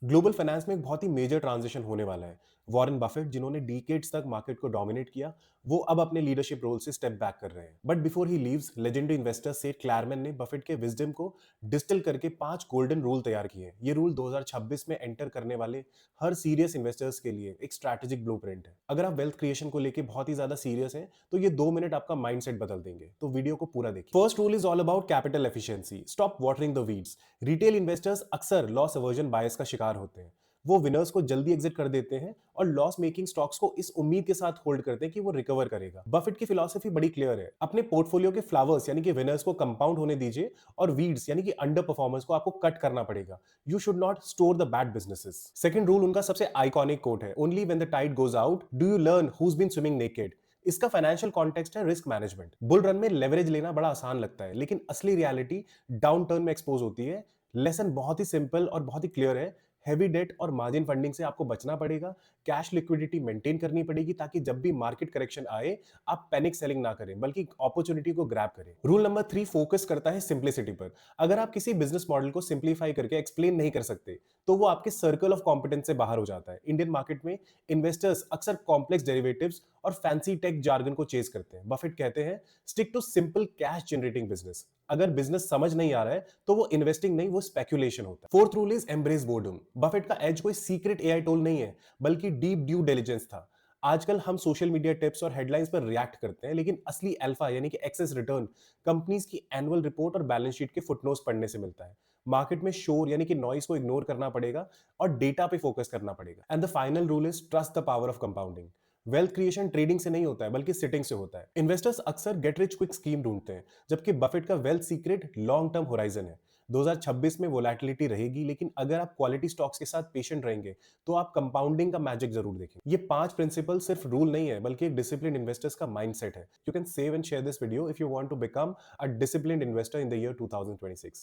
Global finance में एक बहुत ही मेजर ट्रांजिशन होने वाला है। वॉरेन बफेट जिन्होंने डिकेड्स तक मार्केट को डोमिनेट किया, वो अब अपने लीडरशिप रोल से स्टेप बैक कर रहे हैं। But before he leaves, legendary investor सेठ क्लैरमैन ने बफेट के विजडम को डिस्टिल करके 5 गोल्डन रूल तैयार किए हैं। ये रूल 2026 में एंटर करने वाले हर सीरियस इन्वेस्टर्स के लिए एक स्ट्रैटेजिक ब्लूप्रिंट है। अगर आप वेल्थ क्रिएशन को लेके बहुत ही ज्यादा सीरियस हैं, तो ये 2 मिनट आपका माइंडसेट बदल देंगे। तो वीडियो को पूरा देखिए। First rule is all about capital efficiency. Stop watering the weeds. Retail investors अक्सर लॉस अवर्जन बायस का शिकार होते हैं। वो विनर्स को जल्दी एग्जिट कर देते हैं और लॉस मेकिंग स्टॉक्स को इस उम्मीद के साथ होल्ड करते हैं कि वो रिकवर करेगा। बफेट की फिलॉसफी बड़ी क्लियर है। अपने पोर्टफोलियो के फ्लावर्स यानी कि विनर्स को कंपाउंड होने दीजिए और वीड्स यानी कि अंडर परफॉर्मर्स को आपको कट करना पड़ेगा। You should not store the bad businesses. Second rule उनका सबसे आइकॉनिक कोट है, only when the tide goes out do you learn who's been swimming naked. इसका फाइनेंशियल कॉन्टेक्स्ट है रिस्क मैनेजमेंट। बुल रन में leverage लेना बड़ा आसान लगता है, लेकिन असली रियलिटी डाउन टर्न में एक्सपोज होती है। लेसन बहुत ही सिंपल और बहुत ही क्लियर है। हैवी डेट और मार्जिन फंडिंग से आपको बचना पड़ेगा। कैश लिक्विडिटी मेंटेन करनी पड़ेगी ताकि जब भी मार्केट करेक्शन आए, आप पैनिक सेलिंग ना करें बल्कि अपॉर्चुनिटी को ग्रैब करें। रूल नंबर 3 फोकस करता है सिंप्लिसिटी पर। अगर आप किसी बिजनेस मॉडल को सिंप्लीफाई करके एक्सप्लेन नहीं कर सकते, तो वो आपके सर्कल ऑफ कॉम्पिटेंस से बाहर हो जाता है। इंडियन मार्केट में इन्वेस्टर्स अक्सर कॉम्प्लेक्स डेरिवेटिव्स और फैंसी टेक जार्गन को चेज करते हैं। बफेट कहते हैं, stick to simple cash generating business. अगर बिजनेस समझ नहीं आ रहा है, तो वो इन्वेस्टिंग नहीं, वो स्पेक्यूलेशन होता है। Fourth rule is embrace boredom. Buffett का एज कोई सीक्रेट एआई टूल नहीं है, बल्कि डीप ड्यू डिलिजेंस था। आजकल हम सोशल मीडिया टिप्स और हेडलाइंस पर रिएक्ट करते हैं, लेकिन असली अल्फा यानी कि एक्सेस रिटर्न कंपनीज की एनुअल रिपोर्ट और बैलेंस शीट के फुटनोट्स पढ़ने से मिलता है। मार्केट में शोर यानी कि नॉइस को इग्नोर करना पड़ेगा और डेटा पे फोकस करना पड़ेगा। And the final rule is trust the power of compounding. Wealth creation trading से नहीं होता है, बल्कि सिटिंग से होता है। इन्वेस्टर्स अक्सर गेट रिच क्विक स्कीम ढूंढते हैं, जबकि बफेट का wealth secret long term horizon है। 2026 में वोलैटिलिटी रहेगी, लेकिन अगर आप क्वालिटी स्टॉक्स के साथ पेशेंट रहेंगे, तो आप कंपाउंडिंग का मैजिक जरूर देखेंगे। ये 5 प्रिंसिपल सिर्फ रूल नहीं है, बल्कि एक डिसिप्लिन इन्वेस्टर्स का माइंडसेट है। You can save and share this video if you want to become a disciplined investor in the year 2026।